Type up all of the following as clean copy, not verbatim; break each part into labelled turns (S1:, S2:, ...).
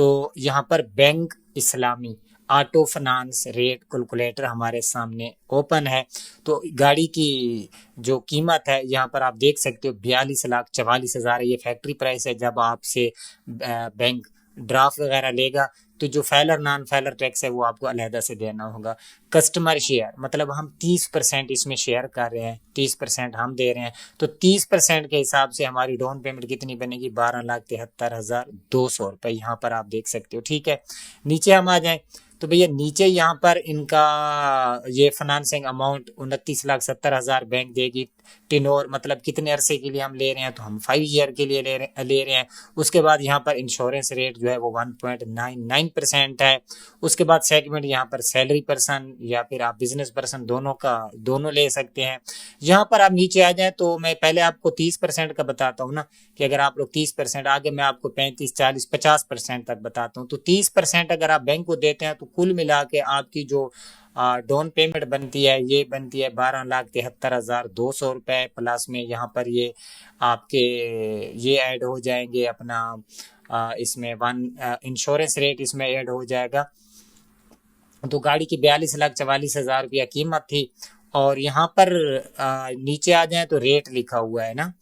S1: तो यहाँ पर बैंक इस्लामी ऑटो फाइनेंस रेट कैलकुलेटर हमारे सामने ओपन है। तो गाड़ी की जो कीमत है यहाँ पर आप देख सकते हो 42,44,000 ये फैक्ट्री प्राइस है। जब आपसे बैंक ड्राफ्ट वगैरह लेगा तो जो फैलर नॉन फैलर टैक्स है वो आपको अलहदा से देना होगा। कस्टमर शेयर मतलब हम 30% इसमें शेयर कर रहे हैं, 30% हम दे रहे हैं, तो 30% के हिसाब से हमारी डाउन पेमेंट कितनी बनेगी 12,73,200 रुपये यहाँ पर आप देख सकते हो। ठीक है, नीचे हम आ जाएं तो भैया नीचे यहाँ पर इनका ये फाइनेंसिंग अमाउंट 29,70,000 बैंक देगी। टिनोर मतलब कितने अरसे के लिए हम ले रहे हैं, तो हम 5 ईयर के लिए ले रहे हैं। उसके बाद यहाँ पर इंश्योरेंस रेट जो है वो 1.99% है। उसके बाद सेगमेंट यहाँ पर सैलरी पर्सन या फिर आप बिजनेस पर्सन दोनों ले सकते हैं। यहाँ पर आप नीचे आ जाए तो मैं पहले आपको 30% का बताता हूँ ना, कि अगर आप लोग 30%, आगे मैं आपको 35, 40, 50% तक बताता हूँ। तो 30% अगर आप बैंक को देते हैं तो कुल मिला के आपकी जो डाउन पेमेंट बनती है ये बनती है 12,73,200 रुपये। प्लस में यहाँ पर ये आपके ये ऐड हो जाएंगे अपना इसमें इंश्योरेंस रेट इसमें ऐड हो जाएगा। तो गाड़ी की 42,44,000 रुपया कीमत थी। और यहाँ पर नीचे आ जाए तो रेट लिखा हुआ है ना,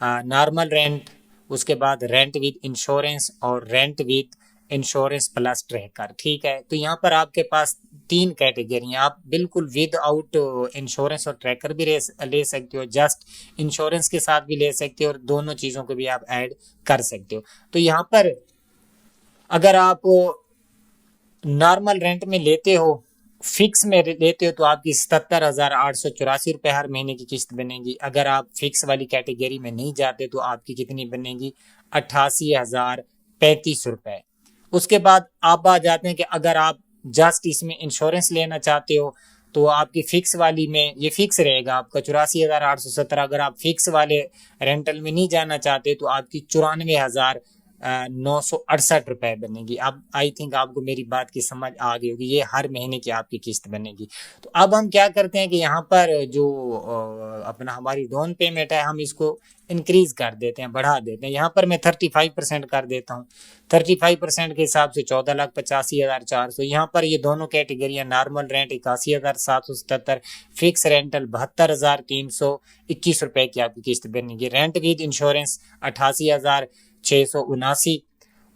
S1: नॉर्मल रेंट, उसके बाद रेंट विद इंश्योरेंस और rent with insurance plus tracker. ठीक है, तो यहाँ पर आपके पास 3 कैटेगरी हैं। आप बिल्कुल विद आउट इंश्योरेंस और ट्रैकर भी ले सकते हो, जस्ट इंश्योरेंस के साथ भी ले सकते हो, और दोनों चीज़ों को भी आप ऐड कर सकते हो। तो यहाँ पर अगर आप नॉर्मल रेंट में लेते हो, फिक्स में लेते हो, तो आपकी 77,884 रुपये हर महीने की किस्त बनेगी। अगर आप फिक्स वाली कैटेगरी में नहीं जाते तो आपकी कितनी बनेगी 88,035 रुपये। उसके बाद आप आ जाते हैं कि अगर आप जस्ट इसमें इंश्योरेंस लेना चाहते हो तो आपकी फिक्स वाली में ये फिक्स रहेगा आपका 84,817। अगर आप फिक्स वाले रेंटल में नहीं जाना चाहते तो आपकी 94,968 रुपये बनेगी। अब आई थिंक आपको मेरी बात की समझ आ गई होगी, ये हर महीने की आपकी किस्त बनेगी। तो अब हम क्या करते हैं कि यहाँ पर जो अपना हमारी डाउन पेमेंट है हम इसको इंक्रीज कर देते हैं, बढ़ा देते हैं। यहाँ पर मैं 35% कर देता हूँ। 35% के हिसाब से 14,85,400। यहाँ पर ये दोनों कैटेगरियाँ नॉर्मल रेंट 81,777, फिक्स रेंटल 72,321 रुपये की आपकी किस्त बनेगी। Rent with insurance 88,679।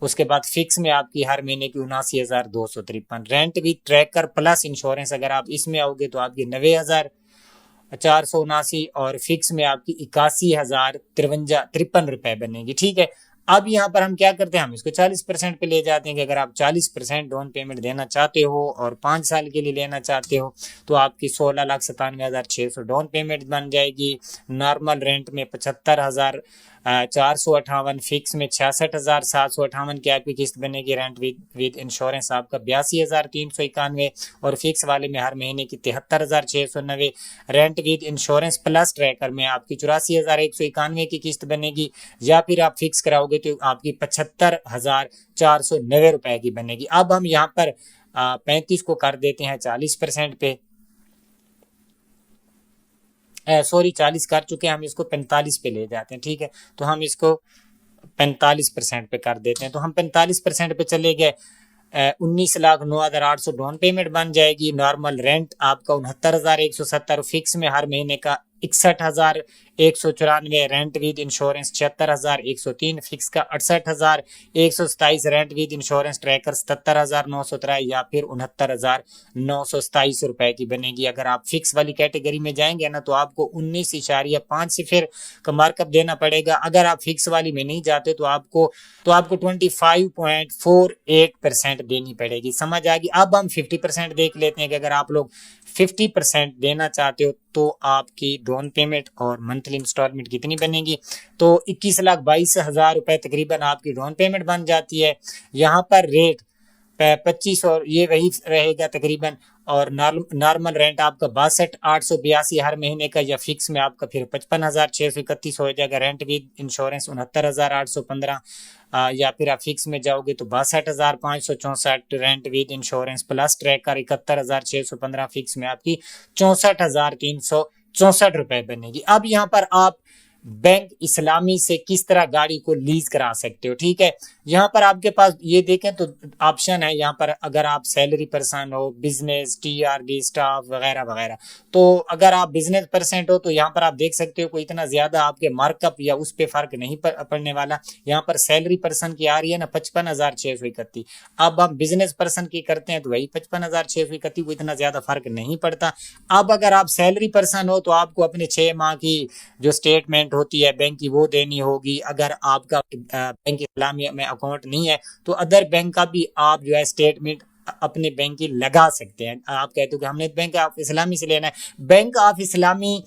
S1: उसके बाद फिक्स में आपकी हर महीने की 79,253। Rent with tracker plus insurance अगर आप इसमें आओगे तो आपकी 90,479 और फिक्स में आपकी 81,053 रुपए बनेगी। ठीक है, अब यहाँ पर हम क्या करते हैं, हम इसको 40% पे ले जाते हैं कि अगर आप 40% डाउन पेमेंट देना चाहते हो और 5 साल के लिए लेना चाहते हो तो आपकी 16,97,600 डाउन पेमेंट बन जाएगी। नॉर्मल रेंट में 75,458, फिक्स में 66,758 की आपकी किस्त बनेगी। रेंट विद इंश्योरेंस आपका 82,391 और फिक्स वाले में हर महीने की 73,690। Rent with insurance plus tracker में आपकी 84,191 की किस्त बनेगी, या फिर आप फिक्स कराओगे तो आपकी 75,490 रुपए की बनेगी। अब हम यहाँ पर 35 को कर देते हैं 40% पे, सॉरी 40 कर चुके हैं, हम इसको 45 पे ले जाते हैं। ठीक है, तो हम इसको 45% पे कर देते हैं। तो हम 45% पे चले गए, 19,09,800 डाउन पेमेंट बन जाएगी। नॉर्मल रेंट आपका 69,170, फिक्स में हर महीने का 61,194। रेंट विद इंश्योरेंस 76,103, फिक्स का 68,127। रेंट विद इंश्योरेंस ट्रैकर 77,913 या फिर 69,927 रुपए की बनेगी। अगर आप फिक्स वाली कैटेगरी में जाएंगे ना तो आपको 19.5 से फिर का मार्कअप देना पड़ेगा। अगर आप फिक्स वाली में नहीं जाते तो आपको 25.48% देनी पड़ेगी। समझ आ गई। अब हम 50% देख लेते हैं कि अगर आप लोग 50% देना चाहते हो तो आपकी डाउन पेमेंट और मंथली इंस्टॉलमेंट कितनी बनेगी। तो 21,22,000 रुपए तकरीबन आपकी डाउन पेमेंट बन जाती है। यहाँ पर रेट 25 और ये वही रहेगा तकरीबन, और नॉर्मल रेंट आपका 62,882 हर महीने का, या फिक्स में आपका फिर 55,631 हो जाएगा। रेंट विद इंश्योरेंस 69,815, या फिर आप फिक्स में जाओगे तो 62,564। Rent with insurance plus tracker 71,615, fix में आपकी 64,364 रुपए बनेगी। अब यहाँ पर आप बैंक इस्लामी से किस तरह गाड़ी को लीज करा सकते हो। ठीक है, यहाँ पर आपके पास ये देखें तो ऑप्शन है यहाँ पर, अगर आप सैलरी पर्सन हो, बिजनेस, टीआरडी स्टाफ वगैरह वगैरह। तो अगर आप बिजनेस पर्सन हो तो यहाँ पर आप देख सकते हो कोई इतना ज्यादा आपके मार्कअप या उस पर फर्क नहीं पड़ने वाला। यहाँ पर सैलरी पर्सन की आ रही है ना 55,631। अब हम बिजनेस पर्सन की करते हैं तो वही 55,631, को इतना ज्यादा फर्क नहीं पड़ता। अब अगर आप सैलरी पर्सन हो तो आपको अपने 6 माह की जो स्टेटमेंट होती है बैंक की वो देनी होगी। अगर आपका बैंक इस्लामी में अकाउंट नहीं है तो अदर बैंक का भी आप जो है स्टेटमेंट अपने बैंक की लगा सकते हैं। आप कहते हो कि हमने बैंक ऑफ इस्लामी से लेना है। बैंक ऑफ इस्लामी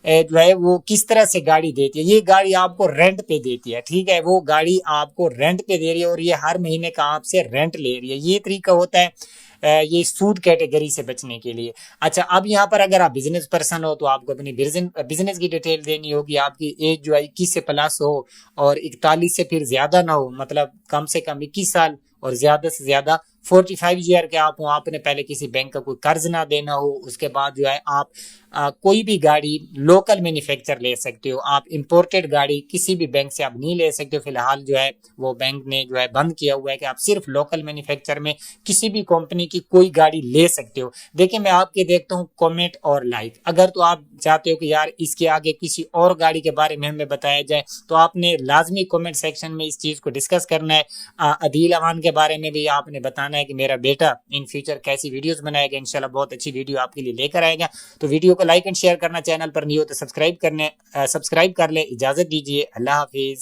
S1: जो है वो किस तरह से गाड़ी देती है, ये गाड़ी आपको रेंट पे देती है। ठीक है, वो गाड़ी आपको रेंट पे दे रही है और ये हर महीने का आपसे रेंट ले रही है। ये तरीका होता है ये सूद कैटेगरी से बचने के लिए। अच्छा, अब यहाँ पर अगर आप बिजनेस पर्सन हो तो आपको अपनी बिजनेस की डिटेल देनी होगी। आपकी एज जो है 21 से प्लस हो और 41 से फिर ज्यादा ना हो, मतलब कम से कम 21 साल और ज्यादा से ज्यादा 45 ईयर के आप हो। आपने पहले किसी बैंक का कोई कर्ज ना देना हो। उसके बाद जो है आप कोई भी गाड़ी लोकल मैन्युफैक्चर ले सकते हो। आप इंपोर्टेड गाड़ी किसी भी बैंक से आप नहीं ले सकते हो। फिलहाल जो है वो बैंक ने जो है बंद किया हुआ है कि आप सिर्फ लोकल मैन्युफैक्चर में किसी भी कंपनी की कोई गाड़ी ले सकते हो। देखिए, मैं आपके देखता हूँ कॉमेट और लाइक, अगर तो आप चाहते हो कि यार इसके आगे किसी और गाड़ी के बारे में हमें बताया जाए तो आपने लाजमी कमेंट सेक्शन में इस चीज को डिस्कस करना है। अदील अमान के बारे में भी आपने बताना है कि मेरा बेटा इन फ्यूचर कैसी वीडियोस बनाएगा। इंशाल्लाह बहुत अच्छी वीडियो आपके लिए लेकर आएगा। तो वीडियो को लाइक एंड शेयर करना, चैनल पर नहीं हो तो सब्सक्राइब कर ले। इजाजत दीजिए, अल्लाह हाफिज।